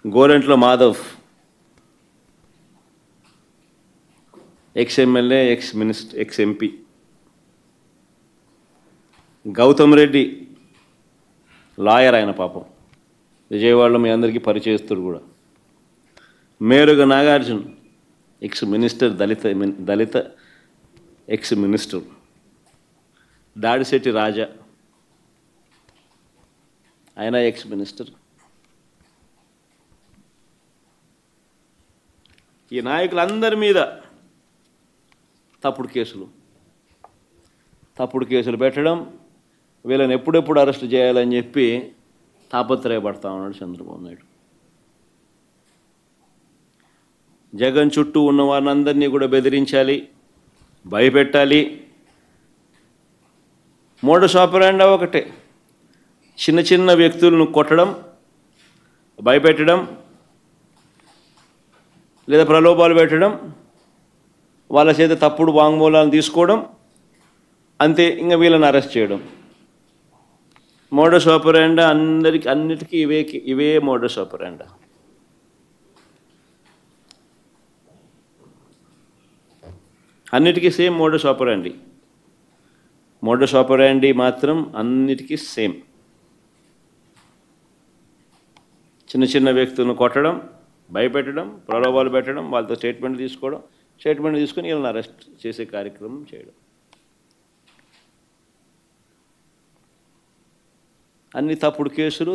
Gorantla Madhav ex MLA ex minister ex MP, Gautam Reddy lawyer, ఆయన పాపం విజయవాడలో మీ అందరికీ పరిచయస్తుడు కూడా. Meruga Nagarjuna ex minister, Dalit ex minister. దాడిశెట్టి రాజా, ఆయన ఎక్స్-మినిస్టర్. ఈ నాయకులందరి మీద తప్పుడు కేసులు పెట్టడం, వీళ్ళని ఎప్పుడెప్పుడు అరెస్ట్ చేయాలని చెప్పి తాపత్రయపడతా ఉన్నాడు చంద్రబాబు నాయుడు. జగన్ చుట్టూ ఉన్న వారినందరినీ కూడా బెదిరించాలి, భయపెట్టాలి. మోడస్ ఆపరాండా ఒకటే, చిన్న చిన్న వ్యక్తులను కొట్టడం, భయపెట్టడం, లేదా ప్రలోభాలు పెట్టడం, వాళ్ళ చేత తప్పుడు వాంగ్మూలాలను తీసుకోవడం, అంతే. ఇంకా వీళ్ళని అరెస్ట్ చేయడం. మోడస్ ఆపరాండా అన్నిటికీ ఇవే మోడస్ ఆపరాండా. అన్నిటికీ సేమ్ మోడస్ ఆపరాండి. మోడస్ ఆపరాండి మాత్రం అన్నిటికీ సేమ్. చిన్న చిన్న వ్యక్తులను కొట్టడం, భయపెట్టడం, ప్రలోభాలు పెట్టడం, వాళ్ళతో స్టేట్మెంట్ తీసుకొని వీళ్ళని అరెస్ట్ చేసే కార్యక్రమం చేయడం. అన్ని తప్పుడు కేసులు,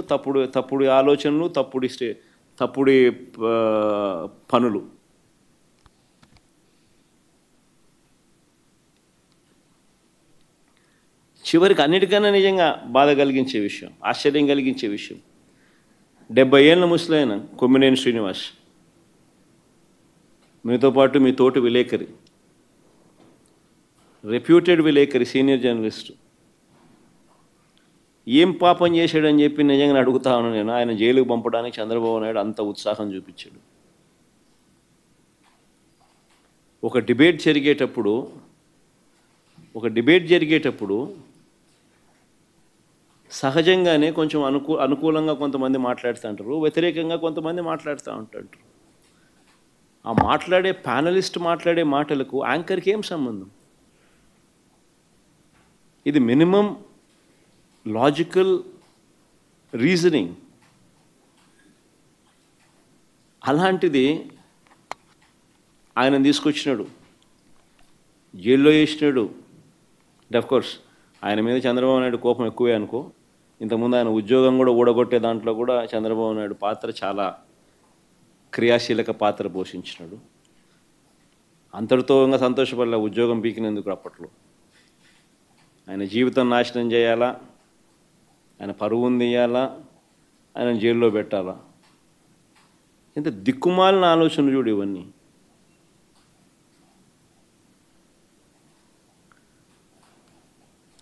తప్పుడు ఆలోచనలు, తప్పుడు పనులు. చివరికి అన్నిటికన్నా నిజంగా బాధ కలిగించే విషయం, ఆశ్చర్యం కలిగించే విషయం, 70 ఏళ్ళ ముసలైన కొమ్మినేని శ్రీనివాస్, మీతో పాటు మీ తోటి విలేకరి, రెప్యూటెడ్ విలేకరి, సీనియర్ జర్నలిస్టు, ఏం పాపం చేశాడని చెప్పి నిజంగా అడుగుతా ఉన్నాను నేను. ఆయన జైలుకు పంపడానికి చంద్రబాబు నాయుడు అంత ఉత్సాహం చూపించాడు. ఒక డిబేట్ జరిగేటప్పుడు సహజంగానే కొంచెం అనుకూలంగా కొంతమంది మాట్లాడుతూ ఉంటారు, వ్యతిరేకంగా కొంతమంది మాట్లాడుతూ ఉంటారు. ఆ ప్యానలిస్ట్ మాట్లాడే మాటలకు యాంకర్కి ఏం సంబంధం? ఇది మినిమం లాజికల్ రీజనింగ్. అలాంటిది ఆయన తీసుకొచ్చినాడు, జైల్లో వేసినాడు. అఫ్కోర్స్ ఆయన మీద చంద్రబాబు నాయుడు కోపం ఎక్కువే అనుకో. ఇంతకుముందు ఆయన ఉద్యోగం కూడా ఊడగొట్టే దాంట్లో కూడా చంద్రబాబు నాయుడు పాత్ర చాలా క్రియాశీలక పాత్ర పోషించినాడు. అంతటితో ఇంకా సంతోషపడలే ఉద్యోగం పీకినందుకు. అప్పట్లో ఆయన జీవితం నాశనం చేయాలా, ఆయన పరువును తీయాలా, ఆయన జైల్లో పెట్టాలా. ఇంత దిక్కుమాలిన ఆలోచనలు చూడు ఇవన్నీ.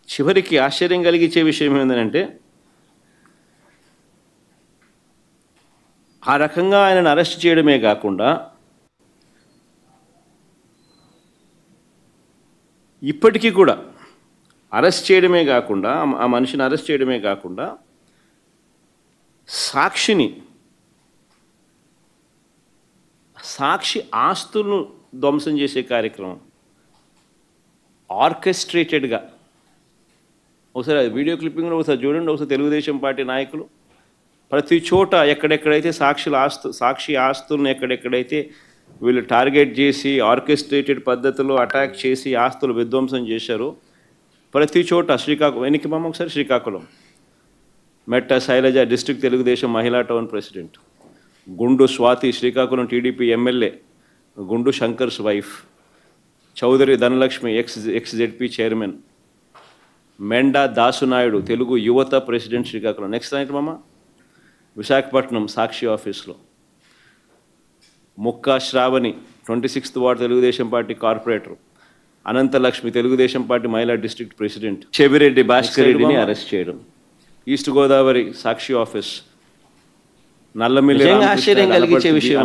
చివరికి ఆశ్చర్యం కలిగించే విషయం ఏంటంటే, ఆ రకంగా ఆయనను అరెస్ట్ చేయడమే కాకుండా ఇప్పటికీ కూడా ఆ మనిషిని అరెస్ట్ చేయడమే కాకుండా సాక్షి ఆస్తులను ధ్వంసం చేసే కార్యక్రమం ఆర్కెస్ట్రేటెడ్గా. ఒకసారి వీడియో క్లిప్పింగ్ కూడా ఒకసారి చూడండి. ఒకసారి తెలుగుదేశం పార్టీ నాయకులు ప్రతి చోట ఎక్కడెక్కడైతే సాక్షి ఆస్తులను ఎక్కడెక్కడైతే వీళ్ళు టార్గెట్ చేసి ఆర్కెస్ట్రేటెడ్ పద్ధతిలో అటాక్ చేసి ఆస్తులు విధ్వంసం చేశారో ప్రతి చోట శ్రీకాకుళం మెట్ట శైలజ డిస్ట్రిక్ట్ తెలుగుదేశం మహిళా టౌన్ ప్రెసిడెంట్, గుండు Swathi Srikakulam TDP MLA, Gundu Shankar's wife, Chowdary Dhanalakshmi ex ZP chairman, Menda Dasunaidu Telugu Yuvatha president Srikakulam. Next night Visakhapatnam Sakshi ఆఫీస్లో Mukka Sravani 26th ward Telugu Desam party corporator, Ananthalakshmi Telugu Desam party మహిళా డిస్ట్రిక్ట్ ప్రెసిడెంట్, చెవిరెడ్డి భాస్కర్ రెడ్డిని అరెస్ట్ చేయడం. ఈస్ట్ గోదావరి సాక్షి ఆఫీస్ నల్లమిల్లి ఆశ్చర్యం కలిగించే విషయం.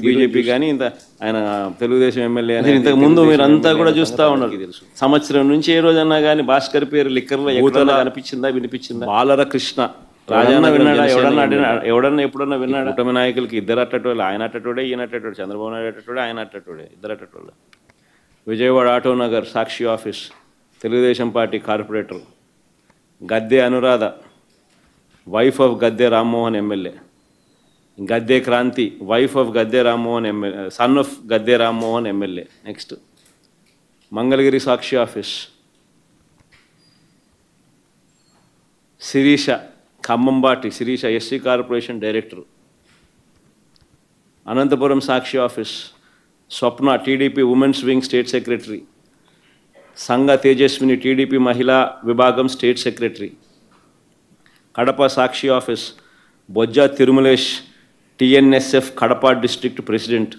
బీజేపీ కానీ ఇంత ఆయన తెలుగుదేశం ఎమ్మెల్యే అని ఇంతకు ముందు మీరంతా కూడా చూస్తూ ఉన్నారు. సంవత్సరం నుంచి ఏ రోజన్నా కానీ భాస్కర్ పేరు లిక్కర్లో కనిపించిందా, వినిపించిందా? బాలర కృష్ణ రాజన్న విన్నాడా? ఎవడన్నా ఎప్పుడన్నా విన్నాడా? కూటమి నాయకులకి ఇద్దరు అట్టటోళ్ళు, ఆయన అట్టటోడే, ఈయన అట్టటోడే, చంద్రబాబు నాయుడు అట్టటోడే, ఆయన అట్టటోడే, ఇద్దరు అట్టటోళ్ళు. Vijayawada Autonagar Sakshi office Telugu Desam party corporator Gadde Anuradha, wife of Gadde Rammohan MLA. Gadde Kranti, wife of Gadde Rammohan MLA, son of Gadde Rammohan MLA. Next Mangalagiri Sakshi office Sirisha, Khammambati Sirisha, SC corporation director. Anantapuram Sakshi office Swapna, TDP women's wing state secretary. Sangha Tejaswini, TDP మహిళా విభాగం state secretary. Kadapa Sakshi office Bojja Tirumalesh, TNSF Kadapa district president.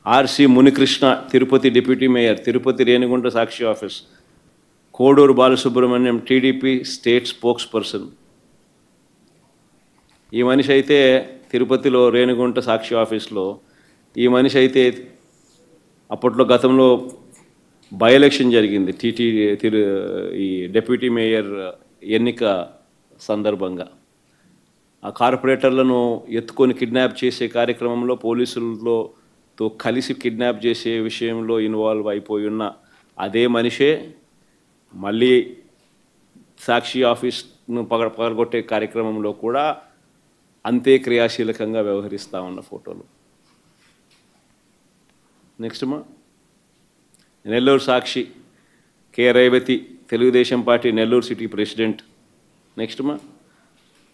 RC Munikrishna, Tirupati deputy mayor, Tirupati Renigunta Sakshi office. Koduru Balasubrahmanyam, TDP state spokesperson. ఈ మనిషి అయితే తిరుపతిలో రేణిగుంట సాక్షి ఆఫీస్లో ఈ మనిషి అయితే అప్పట్లో గతంలో బై ఎలక్షన్ జరిగింది ఈ డిప్యూటీ మేయర్ ఎన్నిక సందర్భంగా. ఆ కార్పొరేటర్లను ఎత్తుకొని కిడ్నాప్ చేసే కార్యక్రమంలో పోలీసులతో కలిసి కిడ్నాప్ చేసే విషయంలో ఇన్వాల్వ్ అయిపోయి ఉన్న అదే మనిషే మళ్ళీ సాక్షి ఆఫీస్ను పగలగొట్టే కార్యక్రమంలో కూడా అంతే క్రియాశీలకంగా వ్యవహరిస్తూ ఉన్న ఫోటోలు. నెక్స్ట్ మా Nellore Sakshi K Revathi, Telugu Desam party Nellore city president. Next మా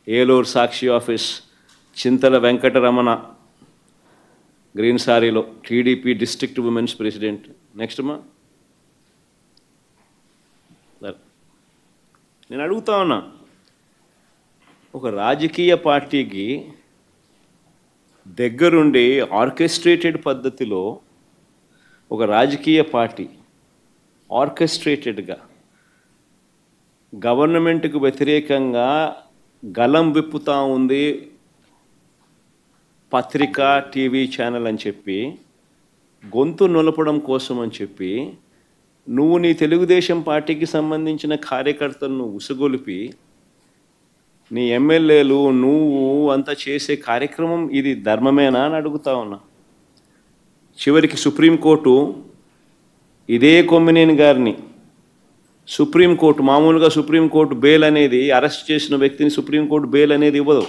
ఏలూరు సాక్షి ఆఫీస్ చింతల వెంకటరమణ, గ్రీన్ సారీలో, TDP district women's president. Next మా నేను అడుగుతా ఉన్నా, ఒక రాజకీయ పార్టీకి దగ్గరుండి ఆర్కెస్ట్రేటెడ్ పద్ధతిలో ఒక రాజకీయ పార్టీ ఆర్కెస్ట్రేటెడ్గా గవర్నమెంట్కు వ్యతిరేకంగా గలం విప్పుతూ ఉంది పత్రిక, టీవీ ఛానల్ అని చెప్పి, గొంతు నులపడం కోసం అని చెప్పి నువ్వు నీ తెలుగుదేశం పార్టీకి సంబంధించిన కార్యకర్తలను ఉసుగొలిపి నీ ఎమ్మెల్యేలు నువ్వు అంతా చేసే కార్యక్రమం ఇది ధర్మమేనా అని అడుగుతా ఉన్నా. చివరికి సుప్రీంకోర్టు ఇదే కొమ్మినేని గారిని సుప్రీంకోర్టు, మామూలుగా సుప్రీంకోర్టు బెయిల్ అనేది అరెస్ట్ చేసిన వ్యక్తిని సుప్రీంకోర్టు బెయిల్ అనేది ఇవ్వదు.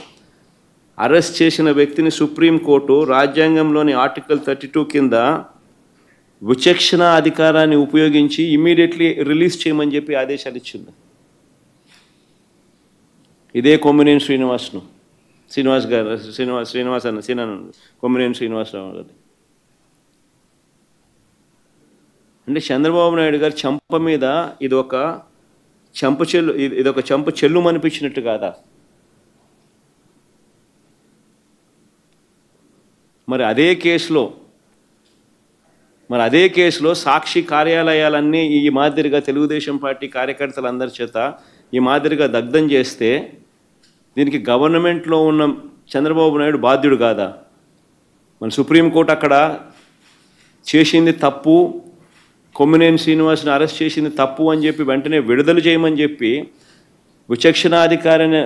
అరెస్ట్ చేసిన వ్యక్తిని సుప్రీంకోర్టు రాజ్యాంగంలోని ఆర్టికల్ 32 కింద విచక్షణ అధికారాన్ని ఉపయోగించి ఇమ్మీడియట్లీ రిలీజ్ చేయమని చెప్పి ఆదేశాలు ఇచ్చింది. ఇదే కొమ్మినేని కొమ్మినేని శ్రీనివాసరావు గారు. అంటే చంద్రబాబు నాయుడు గారు చెంప మీద ఇదొక చెంప చెల్లు అనిపించినట్టు కాదా? మరి అదే కేసులో సాక్షి కార్యాలయాలన్నీ ఈ మాదిరిగా తెలుగుదేశం పార్టీ కార్యకర్తలందరి చేత ఈ మాదిరిగా దగ్ధం చేస్తే దీనికి గవర్నమెంట్లో ఉన్న చంద్రబాబు నాయుడు బాధ్యుడు కాదా? మన సుప్రీంకోర్టు అక్కడ చేసింది తప్పు, కొమ్మినేని శ్రీనివాస్ని అరెస్ట్ చేసింది తప్పు అని చెప్పి వెంటనే విడుదల చేయమని చెప్పి విచక్షణాధికారిని